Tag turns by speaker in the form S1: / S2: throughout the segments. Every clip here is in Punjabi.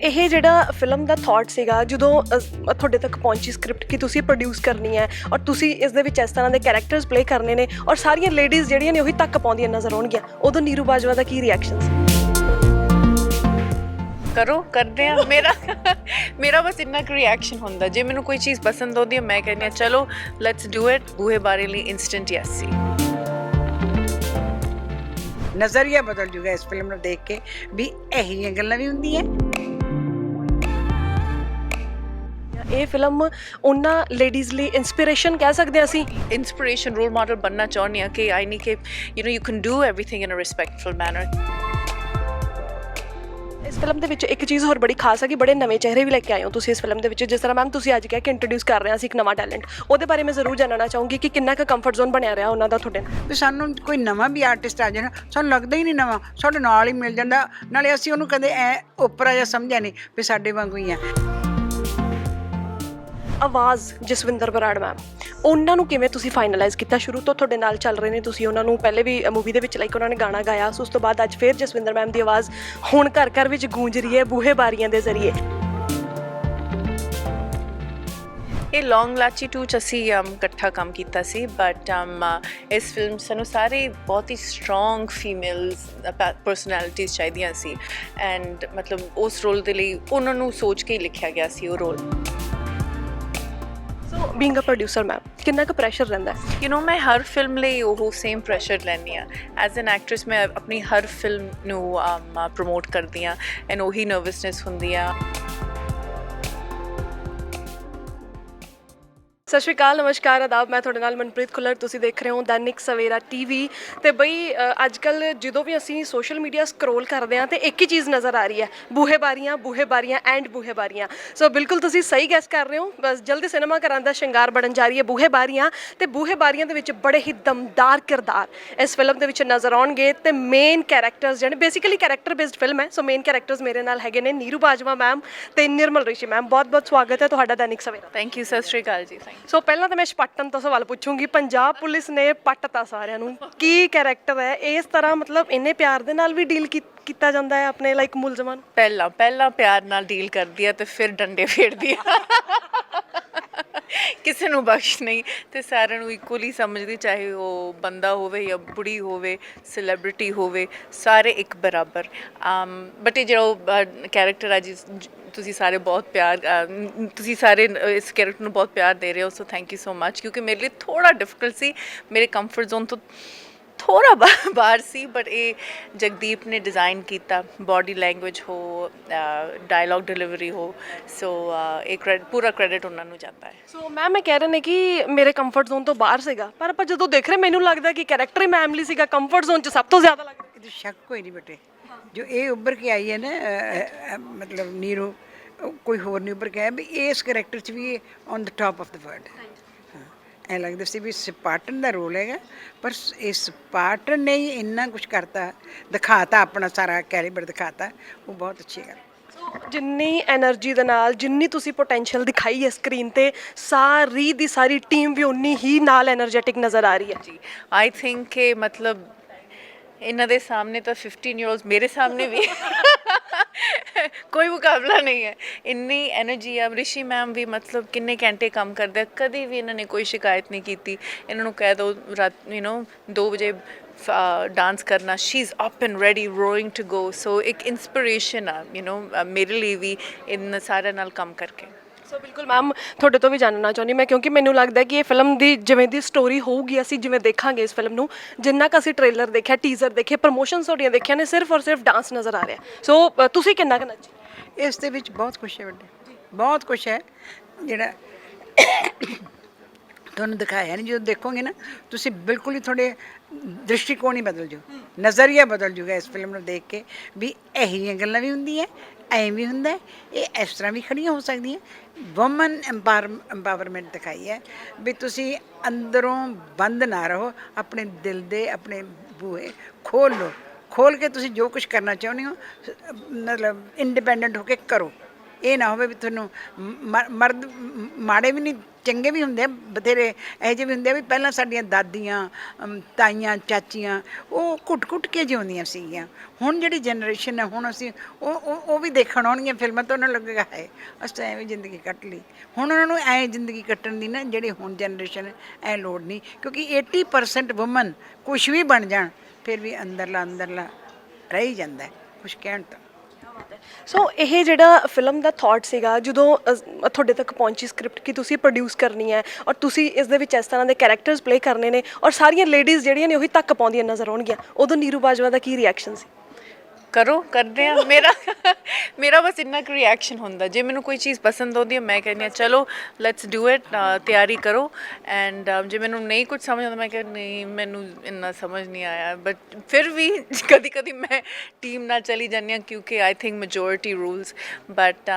S1: ਇਹ ਜਿਹੜਾ ਫਿਲਮ ਦਾ ਥਾਟ ਸੀਗਾ ਜਦੋਂ ਤੁਹਾਡੇ ਤੱਕ ਪਹੁੰਚੀ ਸਕ੍ਰਿਪਟ ਕਿ ਤੁਸੀਂ ਪ੍ਰੋਡਿਊਸ ਕਰਨੀ ਹੈ ਔਰ ਤੁਸੀਂ ਇਸ ਦੇ ਵਿੱਚ ਇਸ ਤਰ੍ਹਾਂ ਦੇ ਕੈਰੈਕਟਰਸ ਪਲੇ ਕਰਨੇ ਨੇ ਔਰ ਸਾਰੀਆਂ ਲੇਡੀਜ਼ ਜਿਹੜੀਆਂ ਨੇ ਉਹੀ ਤੱਕ ਪਾਉਂਦੀਆਂ ਨਜ਼ਰ ਆਉਣਗੀਆਂ, ਉਦੋਂ ਨੀਰੂ ਬਾਜਵਾ ਦਾ ਕੀ ਰਿਐਕਸ਼ਨ ਸੀ?
S2: करो करते हैं मेरा बस इन्ना रिएक्शन होंदा जे मैनू कोई चीज़ पसंद होती है मैं कहनी चलो लेट्स डू इट बूहे बारे लिए इंस्टेंट यस सी
S3: नज़रिया बदल जूगा इस फिल्म ਨੂੰ ਦੇਖ ਕੇ ਵੀ ਇਹੋ ਜਿਹੀਆਂ ਗੱਲਾਂ ਵੀ ਹੁੰਦੀਆਂ।
S1: ਇਹ ਫਿਲਮ ਉਹਨਾਂ ਲੇਡੀਜ਼ ਲਈ ਇਨਸਪੀਰੇਸ਼ਨ ਕਹਿ ਸਕਦੇ ਹਾਂ ਅਸੀਂ,
S2: इंस्पिरेशन रोल मॉडल बनना चाहनी हाँ कि आई नहीं कि you can do everything in a respectful manner.
S1: ਇਸ ਫਿਲਮ ਦੇ ਵਿੱਚ ਇੱਕ ਚੀਜ਼ ਹੋਰ ਬੜੀ ਖਾਸ ਹੈ ਕਿ ਬੜੇ ਨਵੇਂ ਚਿਹਰੇ ਵੀ ਲੈ ਕੇ ਆਏ ਹੋ ਤੁਸੀਂ ਇਸ ਫਿਲਮ ਦੇ ਵਿੱਚ। ਜਿਸ ਤਰ੍ਹਾਂ ਮੈਮ ਤੁਸੀਂ ਅੱਜ ਕਿਹਾ ਕਿ ਇੰਟਰੋਡਿਊਸ ਕਰ ਰਹੇ ਹਾਂ ਅਸੀਂ ਇੱਕ ਨਵਾਂ ਟੈਲੈਂਟ, ਉਹਦੇ ਬਾਰੇ ਮੈਂ ਜ਼ਰੂਰ ਜਾਣਨਾ ਚਾਹੂੰਗੀ ਕਿ ਕਿੰਨਾ ਕੁ ਕੰਫਰਟ ਜ਼ੋਨ ਬਣਿਆ ਰਿਹਾ ਉਹਨਾਂ ਦਾ ਤੁਹਾਡੇ ਨਾਲ।
S3: ਵੀ ਸਾਨੂੰ ਕੋਈ ਨਵਾਂ ਵੀ ਆਰਟਿਸਟ ਆ ਜਾਣਾ ਸਾਨੂੰ ਲੱਗਦਾ ਹੀ ਨਹੀਂ ਨਵਾਂ, ਸਾਡੇ ਨਾਲ ਹੀ ਮਿਲ ਜਾਂਦਾ, ਨਾਲੇ ਅਸੀਂ ਉਹਨੂੰ ਕਦੇ ਐ ਓਪਰਾ ਜਿਹਾ ਸਮਝਿਆ ਨਹੀਂ ਵੀ ਸਾਡੇ ਵਾਂਗੂ ਹੀ ਆ।
S1: ਆਵਾਜ਼ ਜਸਵਿੰਦਰ ਬਰਾੜ ਮੈਮ, ਉਹਨਾਂ ਨੂੰ ਕਿਵੇਂ ਤੁਸੀਂ ਫਾਈਨਲਾਈਜ਼ ਕੀਤਾ? ਸ਼ੁਰੂ ਤੋਂ ਤੁਹਾਡੇ ਨਾਲ ਚੱਲ ਰਹੇ ਨੇ ਤੁਸੀਂ, ਉਹਨਾਂ ਨੂੰ ਪਹਿਲੇ ਵੀ ਮੂਵੀ ਦੇ ਵਿੱਚ ਲਾਈਕ ਉਹਨਾਂ ਨੇ ਗਾਣਾ ਗਾਇਆ, ਸੋ ਉਸ ਤੋਂ ਬਾਅਦ ਅੱਜ ਫਿਰ ਜਸਵਿੰਦਰ ਮੈਮ ਦੀ ਆਵਾਜ਼ ਹੁਣ ਘਰ ਘਰ ਵਿੱਚ ਗੂੰਜ ਰਹੀ ਹੈ ਬੂਹੇ ਬਾਰੀਆਂ ਦੇ ਜ਼ਰੀਏ।
S2: ਇਹ ਲੌਂਗ ਲਾਚੀ 2 ਚ ਅਸੀਂ ਇਕੱਠਾ ਕੰਮ ਕੀਤਾ ਸੀ, ਬਟ ਇਸ ਫਿਲਮ ਸਾਨੂੰ ਸਾਰੇ ਬਹੁਤ ਹੀ ਸਟਰੋਂਗ ਫੀਮੇਲਸ ਪਰਸਨੈਲਿਟੀਜ਼ ਚਾਹੀਦੀਆਂ ਸੀ ਐਂਡ ਮਤਲਬ ਉਸ ਰੋਲ ਦੇ ਲਈ ਉਹਨਾਂ ਨੂੰ ਸੋਚ ਕੇ ਹੀ ਲਿਖਿਆ ਗਿਆ ਸੀ ਉਹ role.
S1: So being a producer ma'am ਕਿੰਨਾ ਕੁ ਪ੍ਰੈਸ਼ਰ ਰਹਿੰਦਾ?
S2: ਮੈਂ ਹਰ ਫਿਲਮ ਲਈ ਉਹ ਸੇਮ ਪ੍ਰੈਸ਼ਰ ਲੈਂਦੀ ਹਾਂ। ਐਜ਼ ਐਨ ਐਕਟਰੈਸ ਮੈਂ ਆਪਣੀ ਹਰ ਫਿਲਮ ਨੂੰ ਪ੍ਰਮੋਟ ਕਰਦੀ ਹਾਂ ਐਂਡ ਉਹੀ ਨਰਵਸਨੈਸ ਹੁੰਦੀ ਆ।
S1: ਸਤਿ ਸ਼੍ਰੀ ਅਕਾਲ, ਨਮਸਕਾਰ, ਆਦਾਬ, ਮੈਂ ਤੁਹਾਡੇ ਨਾਲ ਮਨਪ੍ਰੀਤ ਖੁੱਲਰ, ਤੁਸੀਂ ਦੇਖ ਰਹੇ ਹੋ ਦੈਨਿਕ ਸਵੇਰਾ ਟੀਵੀ। ਤੇ ਬਈ ਅੱਜ ਕੱਲ੍ਹ ਜਦੋਂ ਵੀ ਅਸੀਂ ਸੋਸ਼ਲ ਮੀਡੀਆ ਸਕਰੋਲ ਕਰਦੇ ਹਾਂ ਤੇ ਇੱਕ ਹੀ ਚੀਜ਼ ਨਜ਼ਰ ਆ ਰਹੀ ਹੈ, ਬੂਹੇ ਬਾਰੀਆਂ ਐਂਡ ਬੂਹੇ ਬਾਰੀਆਂ। ਸੋ ਬਿਲਕੁਲ ਤੁਸੀਂ ਸਹੀ ਗੈਸ ਕਰ ਰਹੇ ਹੋ, ਬਸ ਜਲਦੀ ਸਿਨੇਮਾ ਘਰਾਂ ਦਾ ਸ਼ਿੰਗਾਰ ਬਣਨ ਜਾ ਰਹੀ ਹੈ ਬੂਹੇ ਬਾਰੀਆਂ, ਤੇ ਬੂਹੇ ਬਾਰੀਆਂ ਦੇ ਵਿੱਚ ਬੜੇ ਹੀ ਦਮਦਾਰ ਕਿਰਦਾਰ ਇਸ ਫਿਲਮ ਦੇ ਵਿੱਚ ਨਜ਼ਰ ਆਉਣਗੇ। ਤੇ ਮੇਨ ਕੈਰੈਕਟਰਸ ਜਿਹੜੇ ਬੇਸਿਕਲੀ ਕੈਰੈਕਟਰ ਬੇਸਡ ਫਿਲਮ ਹੈ, ਸੋ ਮੇਨ ਕੈਰੈਕਟਰਸ ਮੇਰੇ ਨਾਲ ਹੈਗੇ ਨੇ ਨੀਰੂ ਬਾਜਵਾ ਮੈਮ ਤੇ ਨਿਰਮਲ ਰਿਸ਼ੀ ਮੈਮ। ਬਹੁਤ ਬਹੁਤ ਸਵਾਗਤ ਹੈ ਤੁਹਾਡਾ ਦੈਨਿਕ ਸਵੇਰਾ।
S2: ਥੈਂਕ ਯੂ, ਸਤਿ ਸ਼੍ਰੀ ਅਕਾਲ ਜੀ।
S1: ਸੋ ਪਹਿਲਾਂ ਤਾਂ ਮੈਂ ਸਪਾਟਨ ਤੋਂ ਸਵਾਲ ਪੁੱਛੂੰਗੀ, ਪੰਜਾਬ ਪੁਲਿਸ ਨੇ ਪੱਟਤਾ ਸਾਰਿਆਂ ਨੂੰ, ਕੀ ਕੈਰੈਕਟਰ ਹੈ ਇਸ ਤਰ੍ਹਾਂ? ਮਤਲਬ ਇੰਨੇ ਪਿਆਰ ਦੇ ਨਾਲ ਵੀ ਡੀਲ ਕੀਤਾ ਜਾਂਦਾ ਹੈ ਆਪਣੇ ਲਾਈਕ ਮੁਲਜ਼ਮਾਂ ਨੂੰ?
S2: ਪਹਿਲਾਂ ਪਿਆਰ ਨਾਲ ਡੀਲ ਕਰਦੀ ਆ ਤੇ ਫਿਰ ਡੰਡੇ ਫੇਰਦੀ ਆ ਕਿਸੇ ਨੂੰ ਬਖਸ਼ ਨਹੀਂ ਤੇ ਸਾਰਿਆਂ ਨੂੰ ਇਕੁਅਲੀ ਸਮਝਦੀ, ਚਾਹੇ ਉਹ ਬੰਦਾ ਹੋਵੇ ਜਾਂ ਬੁੜੀ ਹੋਵੇ, ਸੈਲੀਬ੍ਰਿਟੀ ਹੋਵੇ, ਸਾਰੇ ਇੱਕ ਬਰਾਬਰ। ਬਟ ਇਹ ਜਿਹੜਾ ਕੈਰੈਕਟਰ ਆ ਜੀ, ਤੁਸੀਂ ਸਾਰੇ ਬਹੁਤ ਪਿਆਰ, ਤੁਸੀਂ ਸਾਰੇ ਇਸ ਕੈਰੈਕਟਰ ਨੂੰ ਬਹੁਤ ਪਿਆਰ ਦੇ ਰਹੇ ਹੋ, so thank you so much. ਕਿਉਂਕਿ ਮੇਰੇ ਲਈ ਥੋੜ੍ਹਾ ਡਿਫਿਕਲਟ ਸੀ, ਮੇਰੇ ਕੰਫਰਟ ਜ਼ੋਨ ਤੋਂ ਥੋੜ੍ਹਾ ਬਾਹਰ ਸੀ, ਬਟ ਇਹ ਜਗਦੀਪ ਨੇ ਡਿਜ਼ਾਈਨ ਕੀਤਾ, ਬਾਡੀ ਲੈਂਗੁਏਜ ਹੋ, ਡਾਇਲੌਗ ਡਿਲੀਵਰੀ ਹੋ, ਸੋ ਇਹ ਪੂਰਾ ਕ੍ਰੈਡਿਟ ਉਹਨਾਂ ਨੂੰ ਜਾਂਦਾ ਹੈ।
S1: ਸੋ ਮੈਮ ਇਹ ਕਹਿ ਰਹੇ ਨੇ ਕਿ ਮੇਰੇ ਕੰਫਰਟ ਜ਼ੋਨ ਤੋਂ ਬਾਹਰ ਸੀਗਾ, ਪਰ ਆਪਾਂ ਜਦੋਂ ਦੇਖ ਰਹੇ ਮੈਨੂੰ ਲੱਗਦਾ ਕਿ ਕੈਰੈਕਟਰ ਹੀ ਮੈਮ ਲਈ ਸੀਗਾ ਕੰਫਰਟ ਜ਼ੋਨ 'ਚ ਸਭ ਤੋਂ ਜ਼ਿਆਦਾ ਲੱਗਦਾ।
S3: ਇਹਦੇ ਸ਼ੱਕ ਕੋਈ ਨਹੀਂ ਬੇਟੇ, ਜੋ ਇਹ ਉੱਭਰ ਕੇ ਆਈ ਹੈ ਨਾ, ਮਤਲਬ ਨੀਰੂ ਕੋਈ ਹੋਰ ਨਹੀਂ ਉੱਭਰ ਕੇ ਆਇਆ ਵੀ ਇਸ ਕਰੈਕਟਰ 'ਚ ਵੀ on the top of the world. ਐਂ ਲੱਗਦਾ ਸੀ ਵੀ ਸਪਾਟਨ ਦਾ ਰੋਲ ਹੈਗਾ, ਪਰ ਇਸ ਸਪਾਟਨ ਨੇ ਹੀ ਇੰਨਾ ਕੁਛ ਕਰਤਾ, ਦਿਖਾਤਾ, ਆਪਣਾ ਸਾਰਾ ਕੈਲੀਬਰ ਦਿਖਾਤਾ, ਉਹ ਬਹੁਤ ਅੱਛੀ ਗੱਲ।
S1: ਜਿੰਨੀ ਐਨਰਜੀ ਦੇ ਨਾਲ, ਜਿੰਨੀ ਤੁਸੀਂ ਪੋਟੈਂਸ਼ੀਅਲ ਦਿਖਾਈ ਹੈ ਸਕਰੀਨ ਤੇ, ਸਾਰੀ ਦੀ ਸਾਰੀ ਟੀਮ ਵੀ ਉਨੀ ਹੀ ਨਾਲ ਐਨਰਜੈਟਿਕ ਨਜ਼ਰ ਆ ਰਹੀ ਹੈ
S2: ਜੀ। ਆਈ ਥਿੰਕ ਕਿ ਮਤਲਬ ਇਹਨਾਂ ਦੇ ਸਾਹਮਣੇ ਤਾਂ 15 ਈਅਰਸ, ਮੇਰੇ ਸਾਹਮਣੇ ਵੀ ਕੋਈ ਮੁਕਾਬਲਾ ਨਹੀਂ ਹੈ, ਇੰਨੀ ਐਨਰਜੀ ਆ। ਰਿਸ਼ੀ ਮੈਮ ਵੀ ਮਤਲਬ ਕਿੰਨੇ ਘੰਟੇ ਕੰਮ ਕਰਦੇ ਆ, ਕਦੀ ਵੀ ਇਹਨਾਂ ਨੇ ਕੋਈ ਸ਼ਿਕਾਇਤ ਨਹੀਂ ਕੀਤੀ। ਇਹਨਾਂ ਨੂੰ ਕਹਿ ਦਿਓ ਰਾਤ 2 ਵਜੇ ਡਾਂਸ ਕਰਨਾ, she is up and ready rowing to go. So ਇੱਕ ਇੰਸਪੀਰੇਸ਼ਨ ਆ ਮੇਰੇ ਲਈ ਵੀ ਇਨ ਸਾਰਿਆਂ ਨਾਲ ਕੰਮ ਕਰਕੇ।
S1: ਸੋ ਬਿਲਕੁਲ ਮੈਮ, ਤੁਹਾਡੇ ਤੋਂ ਵੀ ਜਾਣਨਾ ਚਾਹੁੰਦੀ ਮੈਂ, ਕਿਉਂਕਿ ਮੈਨੂੰ ਲੱਗਦਾ ਕਿ ਇਹ ਫਿਲਮ ਦੀ ਜਿਵੇਂ ਦੀ ਸਟੋਰੀ ਹੋਊਗੀ, ਅਸੀਂ ਜਿਵੇਂ ਦੇਖਾਂਗੇ ਇਸ ਫਿਲਮ ਨੂੰ, ਜਿੰਨਾ ਕੁ ਅਸੀਂ ਟ੍ਰੇਲਰ ਦੇਖਿਆ, ਟੀਜ਼ਰ ਦੇਖੇ, ਪ੍ਰਮੋਸ਼ਨ ਤੁਹਾਡੀਆਂ ਦੇਖਿਆ ਨੇ, ਸਿਰਫ ਔਰ ਸਿਰਫ ਡਾਂਸ ਨਜ਼ਰ ਆ ਰਿਹਾ। ਸੋ ਤੁਸੀਂ ਕਿੰਨਾ ਕੁ ਨੱਚੇ?
S3: ਇਸ ਦੇ ਵਿੱਚ ਬਹੁਤ ਕੁਛ ਹੈ ਵੱਡੇ, ਬਹੁਤ ਕੁਛ ਹੈ ਜਿਹੜਾ ਤੁਹਾਨੂੰ ਦਿਖਾਇਆ ਨਹੀਂ। ਜਦੋਂ ਦੇਖੋਗੇ ਨਾ ਤੁਸੀਂ ਬਿਲਕੁਲ ਹੀ ਤੁਹਾਡੇ ਦ੍ਰਿਸ਼ਟੀਕੋਣ ਹੀ ਬਦਲ ਜਾਓ, ਨਜ਼ਰੀਆ ਬਦਲ ਜੂਗਾ ਇਸ ਫਿਲਮ ਨੂੰ ਦੇਖ ਕੇ ਵੀ ਇਹੋ ਜਿਹੀਆਂ ਗੱਲਾਂ ਵੀ ਹੁੰਦੀਆਂ, ਐਂ ਵੀ ਹੁੰਦਾ, ਇਹ ਇਸ ਤਰ੍ਹਾਂ ਵੀ ਖੜੀਆਂ ਹੋ ਸਕਦੀਆਂ। ਵੂਮਨ ਐਮਪਾਵਰਮੈਂਟ ਦਿਖਾਈ ਹੈ ਵੀ ਤੁਸੀਂ ਅੰਦਰੋਂ ਬੰਦ ਨਾ ਰਹੋ, ਆਪਣੇ ਦਿਲ ਦੇ ਆਪਣੇ ਬੂਹੇ ਖੋਲ੍ਹ ਲਓ, ਖੋਲ੍ਹ ਕੇ ਤੁਸੀਂ ਜੋ ਕੁਛ ਕਰਨਾ ਚਾਹੁੰਦੇ ਹੋ ਮਤਲਬ ਇੰਡੀਪੈਂਡੈਂਟ ਹੋ ਕੇ ਕਰੋ। ਇਹ ਨਾ ਹੋਵੇ ਵੀ ਤੁਹਾਨੂੰ ਮਰਦ ਮਾੜੇ ਵੀ ਨਹੀਂ, ਚੰਗੇ ਵੀ ਹੁੰਦੇ ਆ ਬਥੇਰੇ, ਇਹੋ ਜਿਹੇ ਵੀ ਹੁੰਦੇ ਆ ਵੀ ਪਹਿਲਾਂ ਸਾਡੀਆਂ ਦਾਦੀਆਂ ਤਾਈਆਂ ਚਾਚੀਆਂ ਉਹ ਘੁੱਟ ਕੇ ਜਿਉਂਦੀਆਂ ਸੀਗੀਆਂ। ਹੁਣ ਜਿਹੜੀ ਜਨਰੇਸ਼ਨ ਹੈ, ਹੁਣ ਅਸੀਂ ਉਹ ਵੀ ਦੇਖਣ ਆਉਣਗੀਆਂ ਫਿਲਮਾਂ ਤਾਂ ਉਹਨਾਂ ਨੂੰ ਲੱਗੇਗਾ ਹੈ ਅਸੀਂ ਤਾਂ ਐਵੇਂ ਜ਼ਿੰਦਗੀ ਕੱਟ ਲਈ। ਹੁਣ ਉਹਨਾਂ ਨੂੰ ਐਂ ਜ਼ਿੰਦਗੀ ਕੱਟਣ ਦੀ ਨਾ ਜਿਹੜੀ ਹੁਣ ਜਨਰੇਸ਼ਨ ਐ ਲੋੜ ਨਹੀਂ, ਕਿਉਂਕਿ 80% ਵੂਮਨ ਕੁਛ ਵੀ ਬਣ ਜਾਣ ਫਿਰ ਵੀ ਅੰਦਰਲਾ ਰਹਿ ਹੀ ਜਾਂਦਾ ਕੁਛ ਕਹਿਣ ਤਾਂ।
S1: ਸੋ ਇਹ ਜਿਹੜਾ ਫਿਲਮ ਦਾ ਥਾਟ ਸੀਗਾ ਜਦੋਂ ਤੁਹਾਡੇ ਤੱਕ ਪਹੁੰਚੀ ਸਕ੍ਰਿਪਟ ਕਿ ਤੁਸੀਂ ਪ੍ਰੋਡਿਊਸ ਕਰਨੀ ਹੈ ਔਰ ਤੁਸੀਂ ਇਸ ਦੇ ਵਿੱਚ ਇਸ ਤਰ੍ਹਾਂ ਦੇ ਕੈਰੈਕਟਰਸ ਪਲੇ ਕਰਨੇ ਨੇ ਔਰ ਸਾਰੀਆਂ ਲੇਡੀਜ਼ ਜਿਹੜੀਆਂ ਨੇ ਉਹੀ ਤੱਕ ਪਾਉਂਦੀਆਂ ਨਜ਼ਰ ਆਉਣਗੀਆਂ, ਉਦੋਂ ਨੀਰੂ ਬਾਜਵਾ ਦਾ ਕੀ ਰਿਐਕਸ਼ਨ ਸੀ?
S2: ਕਰੋ, ਕਰਦੇ ਆ। ਮੇਰਾ ਬਸ ਇੰਨਾ ਕੁ ਰਿਐਕਸ਼ਨ ਹੁੰਦਾ, ਜੇ ਮੈਨੂੰ ਕੋਈ ਚੀਜ਼ ਪਸੰਦ ਆਉਂਦੀ ਹੈ ਮੈਂ ਕਹਿੰਦੀ ਹਾਂ ਚਲੋ ਲੈਟਸ ਡੂ ਇਟ, ਤਿਆਰੀ ਕਰੋ। ਐਂਡ ਜੇ ਮੈਨੂੰ ਨਹੀਂ ਕੁਝ ਸਮਝ ਆਉਂਦਾ ਮੈਂ ਕਹਿੰਦੀ ਨਹੀਂ ਮੈਨੂੰ ਇੰਨਾ ਸਮਝ ਨਹੀਂ ਆਇਆ, ਬਟ ਫਿਰ ਵੀ ਕਦੀ ਮੈਂ ਟੀਮ ਨਾਲ ਚਲੀ ਜਾਂਦੀ ਹਾਂ ਕਿਉਂਕਿ I think majority rules. But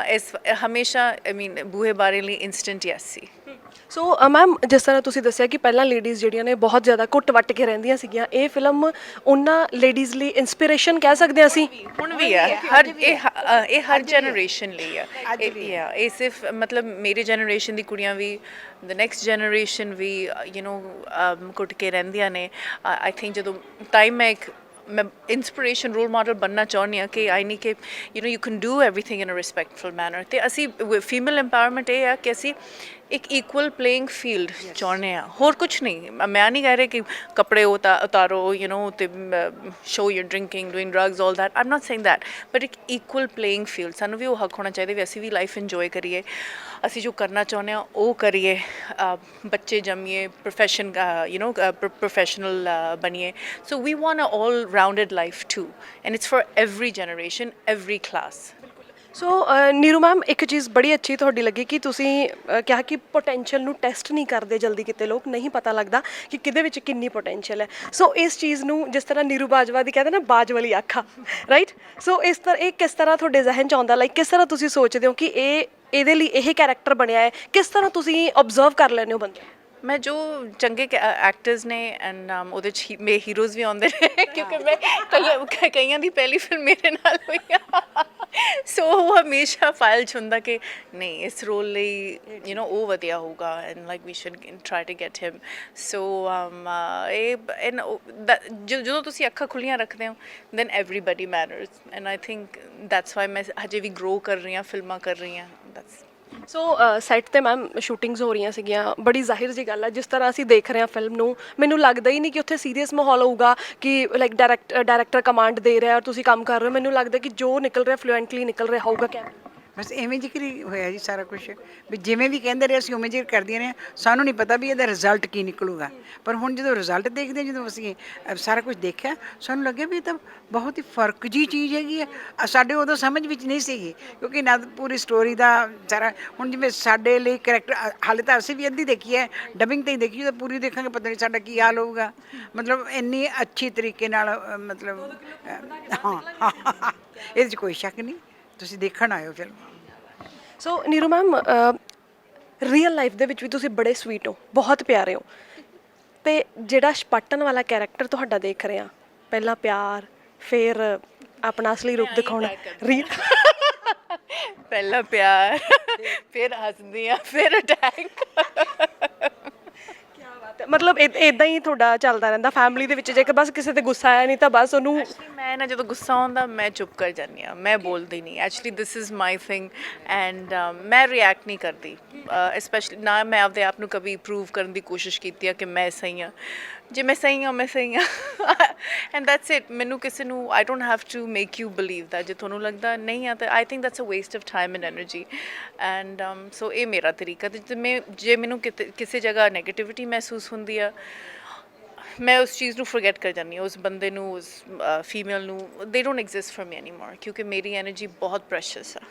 S2: ਇਸ ਹਮੇਸ਼ਾ ਆਈ ਮੀਨ ਬੂਹੇ ਬਾਰੇ ਲਈ ਇੰਸਟੈਂਟ ਯੈਸ ਸੀ।
S1: ਸੋ ਮੈਮ, ਜਿਸ ਤਰ੍ਹਾਂ ਤੁਸੀਂ ਦੱਸਿਆ ਕਿ ਪਹਿਲਾਂ ਲੇਡੀਜ਼ ਜਿਹੜੀਆਂ ਨੇ ਬਹੁਤ ਜ਼ਿਆਦਾ ਘੁੱਟ ਵੱਟ ਕੇ ਰਹਿੰਦੀਆਂ ਸੀਗੀਆਂ, ਇਹ ਫਿਲਮ ਉਹਨਾਂ ਲੇਡੀਜ਼ ਲਈ ਇਨਸਪੀਰੇਸ਼ਨ ਕਹਿ ਸਕਦੇ ਹਾਂ ਅਸੀਂ।
S2: ਹੁਣ ਵੀ ਆ, ਇਹ ਹਰ ਜਨਰੇਸ਼ਨ ਲਈ ਆ। ਇਹ ਸਿਰਫ ਮਤਲਬ ਮੇਰੀ ਜਨਰੇਸ਼ਨ ਦੀ ਕੁੜੀਆਂ ਵੀ, ਦ ਨੈਕਸਟ ਜਨਰੇਸ਼ਨ ਵੀ ਘੁੱਟ ਕੇ ਰਹਿੰਦੀਆਂ ਨੇ। ਆਈ ਥਿੰਕ ਜਦੋਂ ਟਾਈਮ ਮੈਂ ਇੰਸਪੀਰੇਸ਼ਨ ਰੋਲ ਮਾਡਲ ਬਣਨਾ ਚਾਹੁੰਦੀ ਹਾਂ ਕਿ ਆਈ ਨਹੀਂ ਕਿ you can do everything in a respectful manner. ਅਤੇ ਅਸੀਂ ਫੀਮੇਲ ਐਮਪਾਵਰਮੈਂਟ ਇਹ ਆ ਕਿ ਅਸੀਂ ਇੱਕ ਇਕੁਅਲ ਪਲੇਇੰਗ ਫੀਲਡ ਚਾਹੁੰਦੇ ਹਾਂ, ਹੋਰ ਕੁਛ ਨਹੀਂ। ਮੈਂ ਨਹੀਂ ਕਹਿ ਰਹੀ ਕਿ ਕੱਪੜੇ ਉਤਾਰੋ ਅਤੇ show your drinking, doing drugs, all that, I am not saying that, but ਇੱਕ ਇਕੁਅਲ ਪਲੇਇੰਗ ਫੀਲਡ। ਸਾਨੂੰ ਵੀ ਉਹ ਹੱਕ ਹੋਣਾ ਚਾਹੀਦਾ ਵੀ ਅਸੀਂ ਵੀ ਲਾਈਫ ਇੰਜੋਏ ਕਰੀਏ, ਅਸੀਂ ਜੋ ਕਰਨਾ ਚਾਹੁੰਦੇ ਹਾਂ ਉਹ ਕਰੀਏ, ਬੱਚੇ ਜੰਮੀਏ, ਪ੍ਰੋਫੈਸ਼ਨਲ ਬਣੀਏ। So we want a all rounded life too, and it's for every generation, every class.
S1: So Neeru ma'am, ਇੱਕ ਚੀਜ਼ ਬੜੀ ਅੱਛੀ ਤੁਹਾਡੀ ਲੱਗੀ ਕਿ ਤੁਸੀਂ ਕਿਹਾ ਕਿ ਪੋਟੈਂਸ਼ੀਅਲ ਨੂੰ ਟੈਸਟ ਨਹੀਂ ਕਰਦੇ ਜਲਦੀ ਕਿਤੇ ਲੋਕ, ਨਹੀਂ ਪਤਾ ਲੱਗਦਾ ਕਿ ਕਿਹਦੇ ਵਿੱਚ ਕਿੰਨੀ ਪੋਟੈਂਸ਼ੀਅਲ ਹੈ। ਸੋ ਇਸ ਚੀਜ਼ ਨੂੰ ਜਿਸ ਤਰ੍ਹਾਂ ਨੀਰੂ ਬਾਜਵਾ ਦੀ ਕਹਿੰਦੇ ਨਾ ਬਾਜ ਵਾਲੀ ਅੱਖਾਂ, ਰਾਈਟ? ਸੋ ਇਸ ਤਰ੍ਹਾਂ ਇਹ ਕਿਸ ਤਰ੍ਹਾਂ ਤੁਹਾਡੇ ਜ਼ਿਹਨ 'ਚ ਆਉਂਦਾ, ਲਾਈਕ ਕਿਸ ਤਰ੍ਹਾਂ ਤੁਸੀਂ ਸੋਚਦੇ ਹੋ ਕਿ ਇਹਦੇ ਲਈ ਇਹ ਕੈਰੈਕਟਰ ਬਣਿਆ ਹੈ, ਕਿਸ ਤਰ੍ਹਾਂ ਤੁਸੀਂ ਓਬਜ਼ਰਵ ਕਰ ਲੈਂਦੇ ਹੋ ਬੰਦੇ?
S2: ਮੈਂ ਜੋ ਚੰਗੇ ਐਕਟਰਸ ਨੇ ਐਂਡ ਉਹਦੇ 'ਚ ਮੇਰੇ ਹੀਰੋਜ਼ ਵੀ ਆਉਂਦੇ ਨੇ ਕਿਉਂਕਿ ਮੈਂ ਕਈਆਂ ਦੀ ਪਹਿਲੀ ਫਿਲਮ ਮੇਰੇ ਨਾਲ ਹੋਈ ਆ। ਸੋ ਉਹ ਹਮੇਸ਼ਾ ਫਾਈਲ 'ਚ ਹੁੰਦਾ ਕਿ ਨਹੀਂ ਇਸ ਰੋਲ ਲਈ ਉਹ ਵਧੀਆ ਹੋਊਗਾ and like we should try to get him. So ਜਦੋਂ ਤੁਸੀਂ ਅੱਖਾਂ ਖੁੱਲ੍ਹੀਆਂ ਰੱਖਦੇ ਹੋ then everybody matters, and I think that's why ਮੈਂ ਹਜੇ ਵੀ ਗਰੋ ਕਰ ਰਹੀ ਹਾਂ, ਫਿਲਮਾਂ ਕਰ ਰਹੀ ਹਾਂ। ਦੈਟਸ
S1: ਸੋ ਸੈੱਟ 'ਤੇ ਮੈਮ ਸ਼ੂਟਿੰਗਸ ਹੋ ਰਹੀਆਂ ਸੀਗੀਆਂ, ਬੜੀ ਜ਼ਾਹਿਰ ਜਿਹੀ ਗੱਲ ਹੈ ਜਿਸ ਤਰ੍ਹਾਂ ਅਸੀਂ ਦੇਖ ਰਹੇ ਹਾਂ ਫਿਲਮ ਨੂੰ, ਮੈਨੂੰ ਲੱਗਦਾ ਹੀ ਨਹੀਂ ਕਿ ਉੱਥੇ ਸੀਰੀਅਸ ਮਾਹੌਲ ਹੋਊਗਾ ਕਿ ਲਾਈਕ ਡਾਇਰੈਕਟਰ ਕਮਾਂਡ ਦੇ ਰਿਹਾ ਔਰ ਤੁਸੀਂ ਕੰਮ ਕਰ ਰਹੇ ਹੋ। ਮੈਨੂੰ ਲੱਗਦਾ ਕਿ ਜੋ ਨਿਕਲ ਰਿਹਾ ਫਲੂਐਂਟਲੀ ਨਿਕਲ ਰਿਹਾ ਹੋਊਗਾ ਕੈਮਰੇ।
S3: ਬਸ ਐਵੇਂ ਜ਼ਿਕਰ ਹੀ ਹੋਇਆ ਜੀ ਸਾਰਾ ਕੁਛ, ਵੀ ਜਿਵੇਂ ਵੀ ਕਹਿੰਦੇ ਰਹੇ ਅਸੀਂ ਉਵੇਂ ਜ਼ਿਕਰ ਕਰਦੀਆਂ ਰਹੇ, ਸਾਨੂੰ ਨਹੀਂ ਪਤਾ ਵੀ ਇਹਦਾ ਰਿਜ਼ਲਟ ਕੀ ਨਿਕਲੂਗਾ। ਪਰ ਹੁਣ ਜਦੋਂ ਰਿਜ਼ਲਟ ਦੇਖਦੇ, ਜਦੋਂ ਅਸੀਂ ਸਾਰਾ ਕੁਝ ਦੇਖਿਆ, ਸਾਨੂੰ ਲੱਗਿਆ ਵੀ ਇਹ ਤਾਂ ਬਹੁਤ ਹੀ ਫਰਕ ਜੀ ਚੀਜ਼ ਹੈਗੀ ਹੈ। ਸਾਡੇ ਉਦੋਂ ਸਮਝ ਵਿੱਚ ਨਹੀਂ ਸੀਗੀ ਕਿਉਂਕਿ ਨਾ ਪੂਰੀ ਸਟੋਰੀ ਦਾ ਸਾਰਾ, ਹੁਣ ਜਿਵੇਂ ਸਾਡੇ ਲਈ ਕਰੈਕਟਰ ਹਾਲੇ ਤਾਂ ਅਸੀਂ ਵੀ ਅੱਧੀ ਦੇਖੀ ਹੈ, ਡਬਿੰਗ 'ਤੇ ਹੀ ਦੇਖੀ, ਤਾਂ ਪੂਰੀ ਦੇਖਾਂਗੇ ਪਤਾ ਨਹੀਂ ਸਾਡਾ ਕੀ ਹਾਲ ਹੋਊਗਾ। ਮਤਲਬ ਇੰਨੀ ਅੱਛੀ ਤਰੀਕੇ ਨਾਲ ਮਤਲਬ ਹਾਂ ਇਹਦੇ 'ਚ ਕੋਈ ਸ਼ੱਕ ਨਹੀਂ, ਤੁਸੀਂ ਦੇਖਣ ਆਇਓ ਫਿਲਮ।
S1: ਸੋ ਨੀਰੂ ਮੈਮ, ਰੀਅਲ ਲਾਈਫ ਦੇ ਵਿੱਚ ਵੀ ਤੁਸੀਂ ਬੜੇ ਸਵੀਟ ਹੋ, ਬਹੁਤ ਪਿਆਰੇ ਹੋ, ਅਤੇ ਜਿਹੜਾ ਛਪਾਟਣ ਵਾਲਾ ਕੈਰੈਕਟਰ ਤੁਹਾਡਾ ਦੇਖ ਰਹੇ ਹਾਂ, ਪਹਿਲਾਂ ਪਿਆਰ ਫਿਰ ਆਪਣਾ ਅਸਲੀ ਰੂਪ ਦਿਖਾਉਣਾ,
S2: ਪਹਿਲਾਂ ਪਿਆਰ ਫਿਰ ਹੱਸਦੀਆਂ ਫਿਰ ਅਟੈਕ।
S1: ਮਤਲਬ ਇੱਦਾਂ ਹੀ ਤੁਹਾਡਾ ਚੱਲਦਾ ਰਹਿੰਦਾ ਫੈਮਿਲੀ ਦੇ ਵਿੱਚ? ਜੇਕਰ ਬਸ ਕਿਸੇ ਤੇ ਗੁੱਸਾ ਆਇਆ ਨਹੀਂ ਤਾਂ ਬਸ ਉਹਨੂੰ
S2: ਮੈਂ ਨਾ ਜਦੋਂ ਗੁੱਸਾ ਆਉਂਦਾ ਮੈਂ ਚੁੱਪ ਕਰ ਜਾਂਦੀ ਹਾਂ, ਮੈਂ ਬੋਲਦੀ ਨਹੀਂ। Actually this is my thing and ਮੈਂ ਰਿਐਕਟ ਨਹੀਂ ਕਰਦੀ, ਸਪੈਸ਼ਲੀ ਨਾ ਮੈਂ ਆਪਦੇ ਆਪ ਨੂੰ ਕभी ਪ੍ਰੂਵ ਕਰਨ ਦੀ ਕੋਸ਼ਿਸ਼ ਕੀਤੀ ਆ ਕਿ ਮੈਂ ਸਹੀ ਹਾਂ। ਜੇ ਮੈਂ ਸਹੀ ਹਾਂ ਮੈਂ ਸਹੀ ਹਾਂ ਐਂਡ ਦੈਟਸ ਇਟ। ਮੈਨੂੰ ਕਿਸੇ ਨੂੰ I don't have to make you believe that. ਜੇ ਤੁਹਾਨੂੰ ਲੱਗਦਾ ਨਹੀਂ ਆ ਤਾਂ I think that's a waste of time and energy. And so ਇਹ ਮੇਰਾ ਤਰੀਕਾ। ਤੇ ਜੇ ਮੈਨੂੰ ਕਿਸੇ ਜਗ੍ਹਾ ਨੈਗੇਟਿਵਿਟੀ ਮਹਿਸੂਸ ਹੁੰਦੀ ਆ, ਮੈਂ ਉਸ ਚੀਜ਼ ਨੂੰ ਫੋਰਗੈਟ ਕਰ ਜਾਂਦੀ ਹਾਂ, ਉਸ ਬੰਦੇ ਨੂੰ, ਉਸ ਫੀਮੇਲ ਨੂੰ। ਦੇ don't exist for me anymore ਕਿਉਂਕਿ ਮੇਰੀ ਐਨਰਜੀ ਬਹੁਤ ਪ੍ਰੈਸ਼ੀਅਸ ਆ।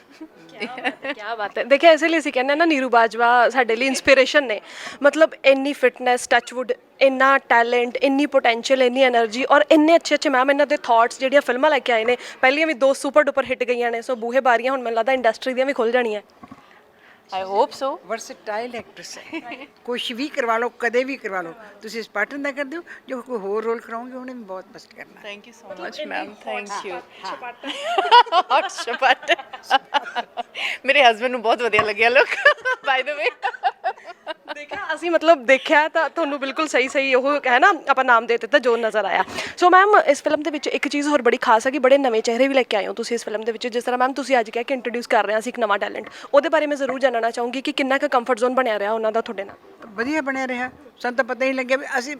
S1: ਕਿਆ ਬਾਤ ਹੈ। ਦੇਖਿਆ, ਇਸੇ ਲਈ ਅਸੀਂ ਕਹਿੰਦੇ ਨਾ ਨੀਰੂ ਬਾਜਵਾ ਸਾਡੇ ਲਈ ਇੰਸਪੀਰੇਸ਼ਨ ਨੇ। ਮਤਲਬ ਇੰਨੀ ਫਿਟਨੈਸ, ਟੱਚਵੁੱਡ, ਇੰਨਾ ਟੈਲੈਂਟ, ਇੰਨੀ ਪੋਟੈਂਸ਼ੀਅਲ, ਇੰਨੀ ਐਨਰਜੀ ਔਰ ਇੰਨੇ ਅੱਛੇ ਮੈਮ ਇਹਨਾਂ ਦੇ ਥਾਟਸ, ਜਿਹੜੀਆਂ ਫਿਲਮਾਂ ਲੈ ਕੇ ਆਏ ਨੇ। ਪਹਿਲੀਆਂ ਵੀ 2 ਸੁਪਰ ਡੁਪਰ ਹਿੱਟ ਗਈਆਂ ਨੇ, ਸੋ ਬੂਹੇ ਬਾਰੀਆਂ ਹੁਣ ਮੈਨੂੰ ਲੱਗਦਾ ਇੰਡਸਟਰੀ ਦੀਆਂ ਵੀ ਖੁੱਲ੍ਹ ਜਾਣੀਆਂ।
S2: I hope so.
S3: Versatile actress ਹੈ, ਕੁਛ ਵੀ ਕਰਵਾ ਲਓ, ਕਦੇ ਵੀ ਕਰਵਾ ਲਓ। ਤੁਸੀਂ ਸਪਾਟਨ ਦਾ ਕਰਦੇ ਹੋ, ਜੋ ਕੋਈ ਹੋਰ ਰੋਲ ਕਰਾਉਂਗੇ ਉਹਨੇ ਵੀ ਬਹੁਤ ਬੈਸਟ ਕਰਨਾ।
S2: Thank you so much ma'am, thank you. ਛਪਾਟ ਮੇਰੇ ਹਸਬੰਡ ਨੂੰ ਬਹੁਤ ਵਧੀਆ ਲੱਗਿਆ ਲੋਕ ਬਾਈ ਦ ਵੇ।
S1: ਦੇਖਿਆ ਅਸੀਂ ਮਤਲਬ ਦੇਖਿਆ ਤਾਂ ਤੁਹਾਨੂੰ ਬਿਲਕੁਲ ਸਹੀ ਸਹੀ ਉਹ ਹੈ ਨਾ ਆਪਾਂ ਨਾਮ ਦੇ ਦਿੱਤਾ ਜੋ ਨਜ਼ਰ ਆਇਆ। ਸੋ ਮੈਮ ਇਸ ਫਿਲਮ ਦੇ ਵਿੱਚ ਇੱਕ ਚੀਜ਼ ਹੋਰ ਬੜੀ ਖਾਸ ਹੈ ਕਿ ਬੜੇ ਨਵੇਂ ਚਿਹਰੇ ਵੀ ਲੈ ਕੇ ਆਏ ਹੋ ਤੁਸੀਂ ਇਸ ਫਿਲਮ ਦੇ ਵਿੱਚ। ਜਿਸ ਤਰ੍ਹਾਂ ਮੈਮ ਤੁਸੀਂ ਅੱਜ ਕਿਹਾ ਕਿ ਇੰਟਰੋਡਿਊਸ ਕਰ ਰਹੇ ਹਾਂ ਅਸੀਂ ਇੱਕ ਨਵਾਂ ਟੈਲੈਂਟ, ਉਹਦੇ ਬਾਰੇ ਮੈਂ ਜ਼ਰੂਰ ਜਾਣਨਾ ਚਾਹੂੰਗੀ ਕਿ ਕਿੰਨਾ ਕੁ ਕੰਫਰਟ ਜ਼ੋਨ ਬਣਿਆ ਰਿਹਾ ਉਹਨਾਂ ਦਾ ਤੁਹਾਡੇ ਨਾਲ।
S3: ਵਧੀਆ ਬਣਿਆ ਰਿਹਾ, ਸਾਨੂੰ ਤਾਂ ਪਤਾ ਹੀ ਨਹੀਂ ਲੱਗਿਆ ਵੀ ਅਸੀਂ